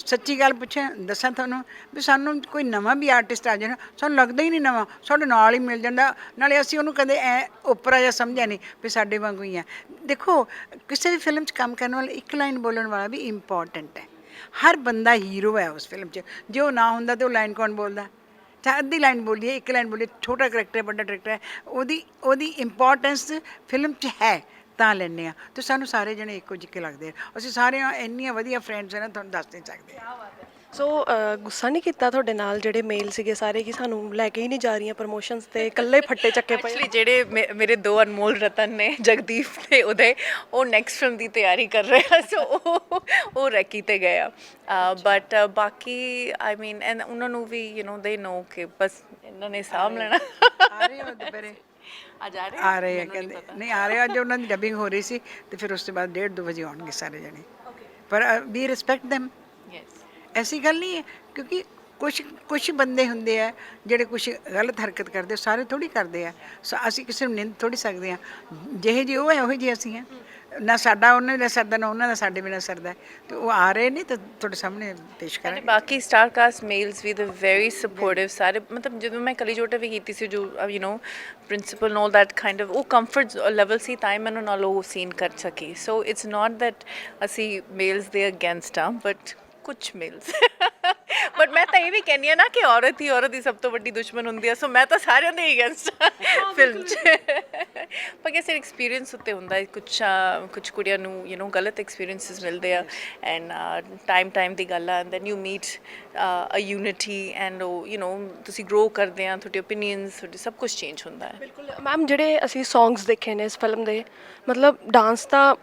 S3: ਸੱਚੀ ਗੱਲ ਪੁੱਛਾਂ ਦੱਸਾਂ ਤੁਹਾਨੂੰ ਵੀ ਸਾਨੂੰ ਕੋਈ ਨਵਾਂ ਵੀ ਆਰਟਿਸਟ ਆ ਜਾਣਾ ਸਾਨੂੰ ਲੱਗਦਾ ਹੀ ਨਹੀਂ ਨਵਾਂ, ਸਾਡੇ ਨਾਲ ਹੀ ਮਿਲ ਜਾਂਦਾ। ਨਾਲੇ ਅਸੀਂ ਉਹਨੂੰ ਕਦੇ ਐ ਓਪਰਾ ਜਿਹਾ ਸਮਝਿਆ ਨਹੀਂ ਵੀ ਸਾਡੇ ਵਾਂਗੂ ਹੀ ਆ। ਦੇਖੋ ਕਿਸੇ ਵੀ ਫਿਲਮ 'ਚ ਕੰਮ ਕਰਨ ਵਾਲਾ ਇੱਕ ਲਾਈਨ ਬੋਲਣ ਵਾਲਾ ਵੀ ਇੰਪੋਰਟੈਂਟ ਹੈ। ਹਰ ਬੰਦਾ ਹੀਰੋ ਹੈ ਉਸ ਫਿਲਮ 'ਚ, ਜੇ ਉਹ ਨਾ ਹੁੰਦਾ ਤਾਂ ਉਹ ਲਾਈਨ ਕੌਣ ਬੋਲਦਾ? ਚਾਹੇ ਅੱਧੀ ਲਾਈਨ ਬੋਲੀਏ, ਇੱਕ ਲਾਈਨ ਬੋਲੀਏ, ਛੋਟਾ ਕਰੈਕਟਰ ਹੈ ਵੱਡਾ ਕਰੈਕਟਰ ਹੈ, ਉਹਦੀ ਇੰਪੋਰਟੈਂਸ ਫਿਲਮ 'ਚ ਹੈ ਤਾਂ ਲੈਂਦੇ ਆ। ਤੇ ਸਾਨੂੰ ਸਾਰੇ ਜਣੇ ਇੱਕੋ ਜਿਹੇ ਲੱਗਦੇ ਆ, ਅਸੀਂ ਸਾਰੇ ਇੰਨੀਆਂ ਵਧੀਆ ਫਰੈਂਡਸ ਨੇ ਤੁਹਾਨੂੰ ਦੱਸ ਨਹੀਂ ਸਕਦੇ।
S1: ਸੋ ਗੁੱਸਾ ਨਹੀਂ ਕੀਤਾ ਤੁਹਾਡੇ ਨਾਲ ਜਿਹੜੇ ਮੇਲ ਸੀਗੇ ਸਾਰੇ ਕਿ ਸਾਨੂੰ ਲੈ ਕੇ ਹੀ ਨਹੀਂ ਜਾ ਰਹੀਆਂ ਪ੍ਰਮੋਸ਼ਨਸ ਤੇ ਇਕੱਲੇ ਫੱਟੇ ਚੱਕੇ ਪਏ?
S2: ਐਕਚੁਅਲੀ ਜਿਹੜੇ ਮੇਰੇ ਦੋ ਅਨਮੋਲ ਰਤਨ ਨੇ ਜਗਦੀਪ ਤੇ ਉਦੈ, ਉਹ ਨੈਕਸਟ ਫਿਲਮ ਦੀ ਤਿਆਰੀ ਕਰ ਰਹੇ ਆ, ਸੋ ਉਹ ਰੈਕੀ ਤੇ ਗਏ ਆ। ਬਟ ਬਾਕੀ ਆਈ ਮੀਨ ਐਂਡ ਉਹਨਾਂ ਨੂੰ ਵੀ ਦੇ ਨੋ ਕਿ ਬਸ ਇਹਨਾਂ ਨੇ ਸਾਂਭ ਲੈਣਾ।
S3: ਆ ਰਹੇ ਹੋ ਦੁਪਹਿਰੇ?
S2: ਅੱਜ ਆ ਰਹੇ
S3: ਆ ਰਹੇ ਆ ਕਹਿੰਦੇ, ਨਹੀਂ ਆ ਰਹੇ ਅੱਜ ਉਹਨਾਂ ਦੀ ਡਬਿੰਗ ਹੋ ਰਹੀ ਸੀ ਤੇ ਫਿਰ ਉਸ ਤੋਂ ਬਾਅਦ 1:30-2 ਵਜੇ ਆਉਣਗੇ ਸਾਰੇ ਜਣੇ। ਪਰ ਵੀ ਰਿਸਪੈਕਟ them,
S2: ਯੈਸ।
S3: ਐਸੀ ਗੱਲ ਨਹੀਂ ਹੈ ਕਿਉਂਕਿ ਕੁਛ ਬੰਦੇ ਹੁੰਦੇ ਆ ਜਿਹੜੇ ਕੁਛ ਗਲਤ ਹਰਕਤ ਕਰਦੇ, ਸਾਰੇ ਥੋੜੀ ਕਰਦੇ ਆ। ਅਸੀਂ ਕਿਸੇ ਨੂੰ ਨਿੰਦ ਥੋੜੀ ਸਕਦੇ ਆ, ਜਿਹੇ ਜਿਹੇ ਉਹ ਹੈ ਉਹੀ ਜਿਹੇ ਅਸੀਂ ਆ। ਨਾ ਸਾਡਾ ਉਹਨਾਂ ਦਾ ਸਰਦਾ ਨਾ ਉਹਨਾਂ ਦਾ ਸਾਡੇ ਬਿਨਾਂ ਸਰਦਾ, ਤੇ ਉਹ ਆ ਰਹੇ ਨੇ ਤਾਂ ਤੁਹਾਡੇ ਸਾਹਮਣੇ ਪੇਸ਼
S2: ਅਤੇ
S3: ਕਰਾਂਗੇ।
S2: ਬਾਕੀ ਸਟਾਰ ਕਾਸਟ ਮੇਲਸ ਵੀ ਦ ਵੈਰੀ ਸਪੋਰਟਿਵ ਸਾਰੇ, ਮਤਲਬ ਜਦੋਂ ਮੈਂ ਕਲੀ ਜੋਟਾ ਵੀ ਕੀਤੀ ਸੀ ਜੋ principal no that kind of ਉਹ ਕੰਫਰਟ ਲੈਵਲ ਸੀ ਤਾਂ ਹੀ ਮੈਨੂੰ ਨਾਲ ਉਹ ਸੀਨ ਕਰ ਸਕੀ। ਸੋ ਇਟਸ ਨਾਟ ਦੈਟ ਅਸੀਂ ਮੇਲਸ ਦੇ ਅਗੇਂਸਟ ਆ, ਬਟ ਕੁਛ ਮੇਲਸ ਬਟ ਮੈਂ ਤਾਂ ਇਹ ਵੀ ਕਹਿੰਦੀ ਆ ਨਾ ਕਿ ਔਰਤ ਹੀ ਔਰਤ ਦੀ ਸਭ ਤੋਂ ਵੱਡੀ ਦੁਸ਼ਮਣ ਹੁੰਦੀ ਆ। ਸੋ ਮੈਂ ਤਾਂ ਸਾਰਿਆਂ ਦੇ ਅਗੇਂਸਟ ਫਿਲਮ 'ਚ, ਪਰ ਕਿਸੇ ਐਕਸਪੀਰੀਅੰਸ ਉੱਤੇ ਹੁੰਦਾ ਹੈ। ਕੁਛ ਕੁੜੀਆਂ ਨੂੰ ਗਲਤ ਐਕਸਪੀਰੀਅੰਸਿਸ ਮਿਲਦੇ ਆ ਐਂਡ ਟਾਈਮ ਦੀ ਗੱਲ ਆ, and then you meet a unity and ਤੁਸੀਂ ਗਰੋ ਕਰਦੇ ਆ, ਤੁਹਾਡੇ ਓਪੀਨੀਅਨਸ ਤੁਹਾਡੇ ਸਭ ਕੁਝ ਚੇਂਜ ਹੁੰਦਾ ਹੈ।
S1: ਬਿਲਕੁਲ ਮੈਮ, ਜਿਹੜੇ ਅਸੀਂ ਸੌਂਗਸ ਦੇਖੇ ਨੇ ਇਸ ਫਿਲਮ ਦੇ, ਮਤਲਬ ਡਾਂਸ ਤਾਂ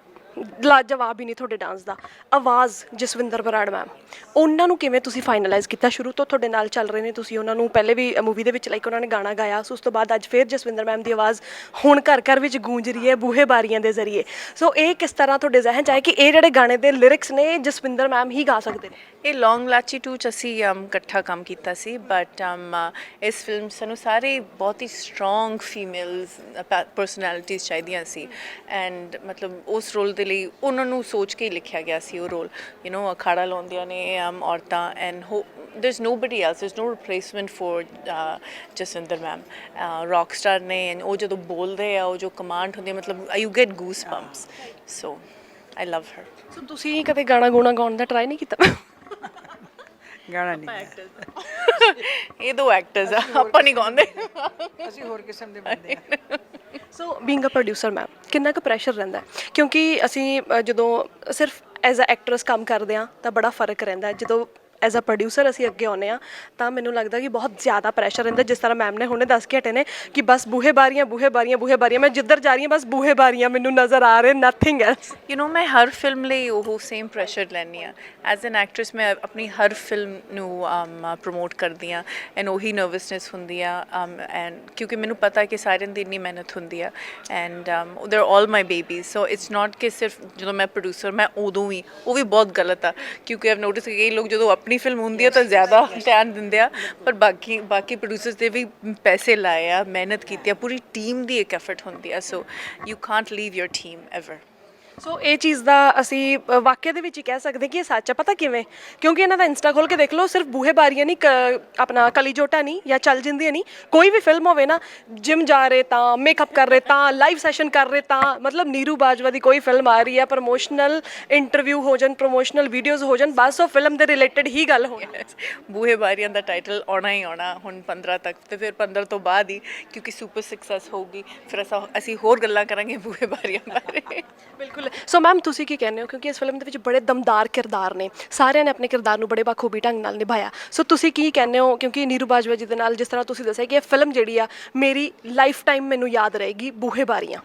S1: ਲਾਜਵਾਬ ਹੀ ਨਹੀਂ ਤੁਹਾਡੇ ਡਾਂਸ ਦਾ। ਆਵਾਜ਼ ਜਸਵਿੰਦਰ ਬਰਾੜ ਮੈਮ, ਉਹਨਾਂ ਨੂੰ ਕਿਵੇਂ ਤੁਸੀਂ ਫਾਈਨਲਾਈਜ਼ ਕੀਤਾ? ਸ਼ੁਰੂ ਤੋਂ ਤੁਹਾਡੇ ਨਾਲ ਚੱਲ ਰਹੇ ਨੇ ਤੁਸੀਂ, ਉਹਨਾਂ ਨੂੰ ਪਹਿਲੇ ਵੀ ਮੂਵੀ ਦੇ ਵਿੱਚ ਲਾਈਕ ਉਹਨਾਂ ਨੇ ਗਾਣਾ ਗਾਇਆ, ਸੋ ਉਸ ਤੋਂ ਬਾਅਦ ਅੱਜ ਫਿਰ ਜਸਵਿੰਦਰ ਮੈਮ ਦੀ ਆਵਾਜ਼ ਹੁਣ ਘਰ ਘਰ ਵਿੱਚ ਗੂੰਜ ਰਹੀ ਹੈ ਬੂਹੇ ਬਾਰੀਆਂ ਦੇ ਜ਼ਰੀਏ। ਸੋ ਇਹ ਕਿਸ ਤਰ੍ਹਾਂ ਤੁਹਾਡੇ ਜ਼ਿਹਨ 'ਚ ਆਏ ਕਿ ਇਹ ਜਿਹੜੇ ਗਾਣੇ ਦੇ ਲਿਰਿਕਸ ਨੇ ਜਸਵਿੰਦਰ ਮੈਮ ਹੀ ਗਾ ਸਕਦੇ ਨੇ?
S2: ਇਹ ਲੌਂਗ ਲਾਚੀ 2 'ਚ ਅਸੀਂ ਇਕੱਠਾ ਕੰਮ ਕੀਤਾ ਸੀ, ਬਟ ਇਸ ਫਿਲਮ ਸਾਨੂੰ ਸਾਰੇ ਬਹੁਤ ਹੀ ਸਟਰੋਂਗ ਫੀਮੇਲਸ ਪਰਸਨੈਲਿਟੀਜ਼ ਚਾਹੀਦੀਆਂ ਸੀ ਐਂਡ ਮਤਲਬ ਉਸ ਰੋਲ ਦੇ ਲਈ ਉਹਨਾਂ ਨੂੰ ਸੋਚ ਕੇ ਹੀ ਲਿਖਿਆ ਗਿਆ ਸੀ ਉਹ ਰੋਲ। ਅਖਾੜਾ ਲਾਉਂਦੀਆਂ ਨੇ ਔਰਤਾਂ and there's nobody else, there's no replacement for Jaswinder ma'am. Rock star ਨੇ and ਉਹ ਜਦੋਂ ਬੋਲਦੇ ਆ ਉਹ ਜੋ ਕਮਾਂਡ ਹੁੰਦੀ ਹੈ, ਮਤਲਬ you get goosebumps, so I love her।
S1: ਸੋ ਤੁਸੀਂ ਕਦੇ ਗਾਣਾ ਗੂਣਾ ਗਾਉਣ ਦਾ ਟਰਾਈ ਨਹੀਂ ਕੀਤਾ?
S3: ਗਾਣਾ ਨਹੀਂ,
S2: ਇਹ ਦੋ ਐਕਟਰਸ ਆ, ਆਪਾਂ ਨਹੀਂ ਗਾਉਂਦੇ।
S3: ਅਸੀਂ ਹੋਰ ਕਿਸਮ ਦੇ ਬੰਦੇ ਆ।
S1: ਸੋ ਬੀਇੰਗ ਅ ਪ੍ਰੋਡਿਊਸਰ ਮੈਮ, ਕਿੰਨਾ ਕੁ ਪ੍ਰੈਸ਼ਰ ਰਹਿੰਦਾ ਹੈ? ਕਿਉਂਕਿ ਅਸੀਂ ਜਦੋਂ ਸਿਰਫ ਐਜ਼ ਅ ਐਕਟਰਸ ਕੰਮ ਕਰਦੇ ਹਾਂ ਤਾਂ ਬੜਾ ਫਰਕ ਰਹਿੰਦਾ ਹੈ, ਜਦੋਂ ਐਜ਼ ਅ ਪ੍ਰੋਡਿਊਸਰ ਅਸੀਂ ਅੱਗੇ ਆਉਂਦੇ ਹਾਂ ਤਾਂ ਮੈਨੂੰ ਲੱਗਦਾ ਕਿ ਬਹੁਤ ਜ਼ਿਆਦਾ ਪ੍ਰੈਸ਼ਰ ਰਹਿੰਦਾ। ਜਿਸ ਤਰ੍ਹਾਂ ਮੈਮ ਨੇ ਹੁਣੇ ਦੱਸ ਕੇ ਹਟੇ ਨੇ ਕਿ ਬਸ ਬੂਹੇ ਬਾਰੀਆਂ ਬੂਹੇ ਬਾਰੀਆਂ ਬੂਹੇ ਬਾਰੀਆਂ, ਮੈਂ ਜਿੱਧਰ ਜਾ ਰਹੀ ਹਾਂ ਬਸ ਬੂਹੇ ਬਾਰੀਆਂ ਮੈਨੂੰ ਨਜ਼ਰ ਆ ਰਹੇ, ਨਥਿੰਗ ਐਲਸ।
S2: ਮੈਂ ਹਰ ਫਿਲਮ ਲਈ ਉਹ ਸੇਮ ਪ੍ਰੈਸ਼ਰ ਲੈਂਦੀ ਹਾਂ। ਐਜ਼ ਐਨ ਐਕਟਰੈਸ ਮੈਂ ਆਪਣੀ ਹਰ ਫਿਲਮ ਨੂੰ ਪ੍ਰਮੋਟ ਕਰਦੀ ਹਾਂ ਐਂਡ ਉਹੀ ਨਰਵਸਨੈਸ ਹੁੰਦੀ ਆ ਐਂਡ ਕਿਉਂਕਿ ਮੈਨੂੰ ਪਤਾ ਕਿ ਸਾਰਿਆਂ ਦੀ ਇੰਨੀ ਮਿਹਨਤ ਹੁੰਦੀ ਆ and they are all my babies. So it's not ਕਿ ਸਿਰਫ ਜਦੋਂ ਮੈਂ ਪ੍ਰੋਡਿਊਸਰ ਮੈਂ ਉਦੋਂ ਵੀ, ਉਹ ਵੀ ਬਹੁਤ ਗਲਤ ਆ ਕਿਉਂਕਿ ਆਈਵ ਨੋਟਿਸ ਕਿ ਕਈ ਲੋਕ ਜਦੋਂ ਆਪਣੀ ਫਿਲਮ ਹੁੰਦੀ ਆ ਤਾਂ ਜ਼ਿਆਦਾ ਧਿਆਨ ਦਿੰਦੇ ਆ, ਪਰ ਬਾਕੀ ਪ੍ਰੋਡਿਊਸਰਸ ਦੇ ਵੀ ਪੈਸੇ ਲਾਏ ਆ, ਮਿਹਨਤ ਕੀਤੀ ਆ, ਪੂਰੀ ਟੀਮ ਦੀ ਇੱਕ ਐਫਰਟ ਹੁੰਦੀ ਆ। So you can't leave your team ever.
S1: So ਇਹ ਚੀਜ਼ ਦਾ ਅਸੀਂ ਵਾਕਿਆ ਦੇ ਵਿੱਚ ਹੀ ਕਹਿ ਸਕਦੇ ਕਿ ਇਹ ਸੱਚ ਹੈ। ਪਤਾ ਕਿਵੇਂ? ਕਿਉਂਕਿ ਇਹਨਾਂ ਦਾ ਇੰਸਟਾ ਖੋਲ ਕੇ ਦੇਖ ਲਓ, ਸਿਰਫ ਬੂਹੇ ਬਾਰੀਆਂ ਨਹੀਂ, ਆਪਣਾ ਕਲੀ ਜੋਟਾ ਨਹੀਂ ਜਾਂ ਚੱਲ ਜਿੰਦੀਆਂ ਨਹੀਂ, ਕੋਈ ਵੀ ਫਿਲਮ ਹੋਵੇ ਨਾ, ਜਿਮ ਜਾ ਰਹੇ ਤਾਂ, ਮੇਕਅਪ ਕਰ ਰਹੇ ਤਾਂ, ਲਾਈਵ ਸੈਸ਼ਨ ਕਰ ਰਹੇ ਤਾਂ, ਮਤਲਬ ਨੀਰੂ ਬਾਜਵਾ ਦੀ ਕੋਈ ਫਿਲਮ ਆ ਰਹੀ ਹੈ, ਪ੍ਰਮੋਸ਼ਨਲ ਇੰਟਰਵਿਊ ਹੋ ਜਾਣ, ਪ੍ਰਮੋਸ਼ਨਲ ਵੀਡੀਓਜ਼ ਹੋ ਜਾਣ, ਬਸ ਉਹ ਫਿਲਮ ਦੇ ਰਿਲੇਟਡ ਹੀ ਗੱਲ ਹੋਣੀ।
S2: ਬੂਹੇ ਬਾਰੀਆਂ ਦਾ ਟਾਈਟਲ ਆਉਣਾ ਹੀ ਆਉਣਾ ਹੁਣ 15 ਤੱਕ, ਤੇ ਫਿਰ 15 ਤੋਂ ਬਾਅਦ ਹੀ ਕਿਉਂਕਿ ਸੁਪਰ ਸਕਸੈਸ ਹੋਊਗੀ ਫਿਰ ਅਸੀਂ ਹੋਰ ਗੱਲਾਂ ਕਰਾਂਗੇ ਬੂਹੇ ਬਾਰੀਆਂ ਬਾਰੇ।
S1: ਬਿਲਕੁਲ। ਸੋ ਮੈਮ ਤੁਸੀਂ ਕੀ ਕਹਿੰਦੇ ਹੋ? ਕਿਉਂਕਿ ਇਸ ਫਿਲਮ ਦੇ ਵਿੱਚ ਬੜੇ ਦਮਦਾਰ ਕਿਰਦਾਰ ਨੇ, ਸਾਰਿਆਂ ਨੇ ਆਪਣੇ ਕਿਰਦਾਰ ਨੂੰ ਬੜੇ ਬਾਖੂਬੀ ਢੰਗ ਨਾਲ ਨਿਭਾਇਆ। ਸੋ ਤੁਸੀਂ ਕੀ ਕਹਿੰਦੇ ਹੋ? ਕਿਉਂਕਿ ਨੀਰੂ ਬਾਜਵਾ ਜੀ ਦੇ ਨਾਲ ਜਿਸ ਤਰ੍ਹਾਂ ਤੁਸੀਂ ਦੱਸਿਆ ਕਿ ਇਹ ਫਿਲਮ ਜਿਹੜੀ ਆ ਮੇਰੀ ਲਾਈਫ ਟਾਈਮ ਮੈਨੂੰ ਯਾਦ ਰਹੇਗੀ, ਬੂਹੇ ਬਾਰੀਆਂ।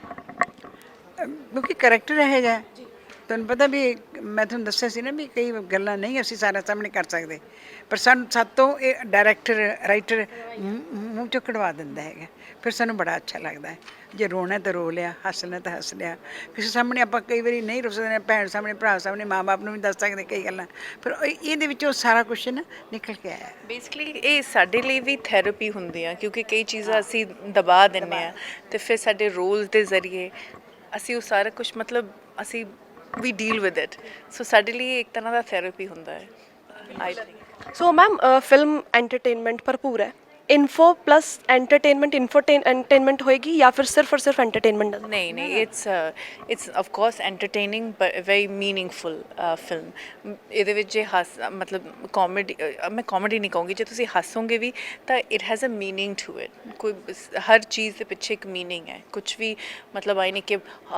S3: ਕਿਉਂਕਿ ਕਰੈਕਟਰ ਇਹ ਜਿਹਾ ਤੁਹਾਨੂੰ ਪਤਾ ਵੀ ਮੈਂ ਤੁਹਾਨੂੰ ਦੱਸਿਆ ਸੀ ਨਾ ਵੀ ਕਈ ਗੱਲਾਂ ਨਹੀਂ ਅਸੀਂ ਸਾਰਿਆਂ ਸਾਹਮਣੇ ਕਰ ਸਕਦੇ, ਪਰ ਸਾਨੂੰ ਸਾਤੋਂ ਇਹ ਡਾਇਰੈਕਟਰ ਰਾਈਟਰ ਮੂੰਹ ਚੋਂ ਕਢਵਾ ਦਿੰਦਾ ਹੈਗਾ, ਫਿਰ ਸਾਨੂੰ ਬੜਾ ਅੱਛਾ ਲੱਗਦਾ ਹੈ। ਜੇ ਰੋਣਾ ਤਾਂ ਰੋ ਲਿਆ, ਹੱਸਣਾ ਤਾਂ ਹੱਸ ਲਿਆ। ਕਿਸੇ ਸਾਹਮਣੇ ਆਪਾਂ ਕਈ ਵਾਰੀ ਨਹੀਂ ਰੋ ਸਕਦੇ, ਭੈਣ ਸਾਹਮਣੇ, ਭਰਾ ਸਾਹਮਣੇ, ਮਾਂ-ਬਾਪ ਨੂੰ ਵੀ ਦੱਸ ਸਕਦੇ ਕਈ ਗੱਲਾਂ, ਪਰ ਇਹਦੇ ਵਿੱਚੋਂ ਸਾਰਾ ਕੁਛ ਨਾ ਨਿਕਲ ਕੇ ਆਇਆ।
S2: ਬੇਸਿਕਲੀ ਇਹ ਸਾਡੇ ਲਈ ਵੀ ਥੈਰੇਪੀ ਹੁੰਦੀ ਆ, ਕਿਉਂਕਿ ਕਈ ਚੀਜ਼ਾਂ ਅਸੀਂ ਦਬਾ ਦਿੰਦੇ ਆ ਤੇ ਫਿਰ ਸਾਡੇ ਰੋਲ ਦੇ ਜ਼ਰੀਏ ਅਸੀਂ ਉਹ ਸਾਰਾ ਕੁਝ ਮਤਲਬ ਅਸੀਂ ਵੀ ਡੀਲ ਵਿਦ ਇਟ। ਸੋ ਸਾਡੇ ਲਈ ਇੱਕ ਤਰ੍ਹਾਂ ਦਾ ਥੈਰੇਪੀ ਹੁੰਦਾ ਹੈ I think.
S1: So ma'am film entertainment ਭਰਪੂਰ ਹੈ, ਇਨਫੋ ਪਲਸ ਐਂਟਰਟੇਨਮੈਂਟ, ਇਨਫੋਟੇਨਮੈਂਟ ਹੋਏਗੀ ਜਾਂ ਫਿਰ ਸਿਰਫ ਔਰ ਸਿਰਫ ਐਂਟਰਟੇਨਮੈਂਟ?
S2: ਨਹੀਂ ਨਹੀਂ, it's of course entertaining but very meaningful film. ਇਹਦੇ ਵਿੱਚ ਜੇ ਮਤਲਬ ਕਾਮੇਡੀ, ਮੈਂ ਕਾਮੇਡੀ ਨਹੀਂ ਕਹੂੰਗੀ, ਜੇ ਤੁਸੀਂ ਹੱਸੋਗੇ ਵੀ ਤਾਂ it has a meaning to it. ਕੋਈ ਹਰ ਚੀਜ਼ ਦੇ ਪਿੱਛੇ ਇੱਕ ਮੀਨਿੰਗ ਹੈ, ਕੁਝ ਵੀ ਮਤਲਬ ਆਈ ਨਹੀਂ ਕਿ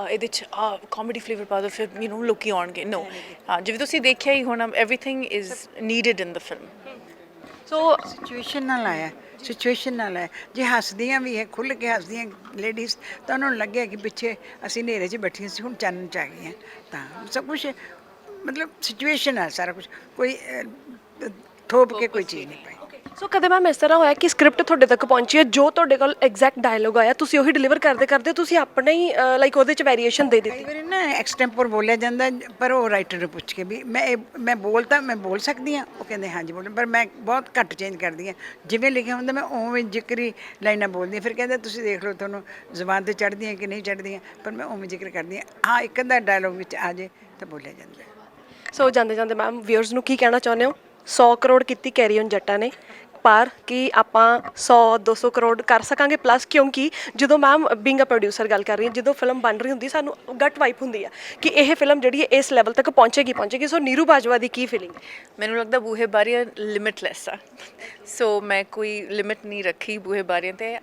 S2: ਇਹਦੇ 'ਚ ਕਾਮੇਡੀ ਫਲੇਵਰ ਪਾ ਦਿਓ ਫਿਰ ਲੋਕੀ ਆਉਣਗੇ। ਨੋ, ਜਿਵੇਂ ਤੁਸੀਂ ਦੇਖਿਆ ਹੀ ਹੋਣਾ, everything is needed in the film.
S1: So
S3: situation ਨਾਲ ਆਇਆ, ਸਿਚੁਏਸ਼ਨ ਨਾਲ ਹੈ। ਜੇ ਹੱਸਦੀਆਂ ਵੀ ਹੈ, ਖੁੱਲ੍ਹ ਕੇ ਹੱਸਦੀਆਂ ਲੇਡੀਜ਼, ਤਾਂ ਉਹਨਾਂ ਨੂੰ ਲੱਗਿਆ ਕਿ ਪਿੱਛੇ ਅਸੀਂ ਹਨੇਰੇ 'ਚ ਬੈਠੀਆਂ ਸੀ, ਹੁਣ ਚਾਨਣ 'ਚ ਆ ਗਈਆਂ। ਤਾਂ ਸਭ ਕੁਛ ਮਤਲਬ ਸਿਚੁਏਸ਼ਨ ਹੈ ਸਾਰਾ ਕੁਛ, ਕੋਈ ਥੋਪ ਕੇ ਕੋਈ ਚੀਜ਼ ਨਹੀਂ ਪਾਈ।
S1: ਸੋ ਕਦੇ ਮੈਮ ਇਸ ਤਰ੍ਹਾਂ ਹੋਇਆ ਕਿ ਸਕ੍ਰਿਪਟ ਤੁਹਾਡੇ ਤੱਕ ਪਹੁੰਚੀ ਹੈ, ਜੋ ਤੁਹਾਡੇ ਕੋਲ ਐਗਜ਼ੈਕਟ ਡਾਇਲੋਗ ਆਇਆ ਤੁਸੀਂ ਉਹੀ ਡਿਲੀਵਰ ਕਰਦੇ ਕਰਦੇ ਤੁਸੀਂ ਆਪਣਾ ਹੀ ਲਾਈਕ ਉਹਦੇ 'ਚ ਵੇਰੀਏਸ਼ਨ ਦੇ
S3: ਕਈ
S1: ਦਿੱਤੀ?
S3: ਵਾਰੀ ਨਾ ਐਕਸਟੈਂਪੋਰ ਬੋਲਿਆ ਜਾਂਦਾ, ਪਰ ਉਹ ਰਾਈਟਰ ਨੂੰ ਪੁੱਛ ਕੇ ਵੀ ਮੈਂ ਬੋਲ ਸਕਦੀ ਹਾਂ, ਉਹ ਕਹਿੰਦੇ ਹਾਂਜੀ ਬੋਲ, ਪਰ ਮੈਂ ਬਹੁਤ ਘੱਟ ਚੇਂਜ ਕਰਦੀ ਹਾਂ। ਜਿਵੇਂ ਲਿਖਿਆ ਹੁੰਦਾ ਮੈਂ ਉਵੇਂ ਜ਼ਿਕਰੀ ਲਾਈਨਾਂ ਬੋਲਦੀ ਹਾਂ। ਫਿਰ ਕਹਿੰਦੇ ਤੁਸੀਂ ਦੇਖ ਲਓ ਤੁਹਾਨੂੰ ਜ਼ੁਬਾਨ 'ਤੇ ਚੜ੍ਹਦੀਆਂ ਕਿ ਨਹੀਂ ਚੜ੍ਹਦੀਆਂ, ਪਰ ਮੈਂ ਉਵੇਂ ਜ਼ਿਕਰ ਕਰਦੀ ਹਾਂ। ਹਾਂ, ਇੱਕ ਅੱਧਾ ਡਾਇਲੋਗ ਵਿੱਚ ਆ ਜੇ ਤਾਂ ਬੋਲਿਆ ਜਾਂਦਾ।
S1: ਸੋ ਜਾਂਦੇ ਜਾਂਦੇ ਮੈਮ ਵਿਊਅਰਸ ਨੂੰ ਕੀ ਕਹਿਣਾ ਚਾਹੁੰਦੇ ਹੋ? 100 ਕਰੋੜ ਕੀਤੀ ਕੈਰੀ ਔਨ ਜੱਟਾਂ ਨੇ, ਪਰ ਕੀ ਆਪਾਂ 100-200 ਕਰੋੜ ਕਰ ਸਕਾਂਗੇ ਪਲੱਸ? ਕਿਉਂਕਿ ਜਦੋਂ ਮੈਮ ਬੀਇੰਗ ਅ ਪ੍ਰੋਡਿਊਸਰ ਗੱਲ ਕਰ ਰਹੀ ਹਾਂ, ਜਦੋਂ ਫਿਲਮ ਬਣ ਰਹੀ ਹੁੰਦੀ ਸਾਨੂੰ ਗਟ ਵਾਈਪ ਹੁੰਦੀ ਆ ਕਿ ਇਹ ਫਿਲਮ ਜਿਹੜੀ ਹੈ ਇਸ ਲੈਵਲ ਤੱਕ ਪਹੁੰਚੇਗੀ। ਸੋ ਨੀਰੂ ਬਾਜਵਾ ਦੀ ਕੀ ਫੀਲਿੰਗ?
S2: ਮੈਨੂੰ ਲੱਗਦਾ ਬੂਹੇ ਬਾਰੀਆਂ ਲਿਮਿਟਲੈਸ ਆ, ਸੋ ਮੈਂ ਕੋਈ ਲਿਮਿਟ ਨਹੀਂ ਰੱਖੀ ਬੂਹੇ ਬਾਰੀਆਂ 'ਤੇ।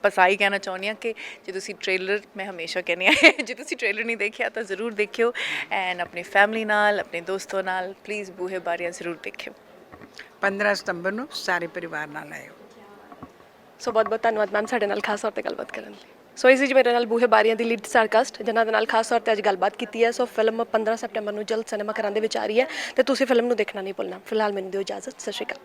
S2: ਬਸ ਆਹੀ ਕਹਿਣਾ ਚਾਹੁੰਦੀ ਹਾਂ ਕਿ ਜੇ ਤੁਸੀਂ ਟ੍ਰੇਲਰ, ਮੈਂ ਹਮੇਸ਼ਾ ਕਹਿੰਦੀ ਹਾਂ ਜੇ ਤੁਸੀਂ ਟ੍ਰੇਲਰ ਨਹੀਂ ਦੇਖਿਆ ਤਾਂ ਜ਼ਰੂਰ ਦੇਖਿਓ, ਐਂਡ ਆਪਣੀ ਫੈਮਿਲੀ ਨਾਲ, ਆਪਣੇ ਦੋਸਤਾਂ ਨਾਲ ਪਲੀਜ਼ ਬੂਹੇ ਬਾਰੀਆਂ ਜ਼ਰੂਰ ਦੇਖਿਓ।
S3: 15 ਸਤੰਬਰ ਨੂੰ ਸਾਰੇ ਪਰਿਵਾਰ ਨਾਲ ਆਇਓ।
S1: ਸੋ ਬਹੁਤ ਬਹੁਤ ਧੰਨਵਾਦ ਮੈਮ ਸਾਡੇ ਨਾਲ ਖਾਸ ਤੌਰ 'ਤੇ ਗੱਲਬਾਤ ਕਰਨ ਲਈ। ਸੋ ਇਸ ਵਿੱਚ ਮੇਰੇ ਨਾਲ ਬੂਹੇ ਬਾਰੀਆਂ ਦੀ ਲੀਡ ਸਟਾਰਕਾਸਟ ਜਿਨ੍ਹਾਂ ਦੇ ਨਾਲ ਖਾਸ ਤੌਰ 'ਤੇ ਅੱਜ ਗੱਲਬਾਤ ਕੀਤੀ ਹੈ। ਸੋ ਫਿਲਮ 15 ਸਤੰਬਰ ਨੂੰ ਜਲਦ ਸਿਨੇਮਾ ਘਰਾਂ ਦੇ ਵਿੱਚ ਆ ਰਹੀ ਹੈ ਅਤੇ ਤੁਸੀਂ ਫਿਲਮ ਨੂੰ ਦੇਖਣਾ ਨਹੀਂ ਭੁੱਲਣਾ। ਫਿਲਹਾਲ ਮੈਨੂੰ ਦਿਓ ਇਜਾਜ਼ਤ, ਸਤਿ ਸ਼੍ਰੀ ਅਕਾਲ।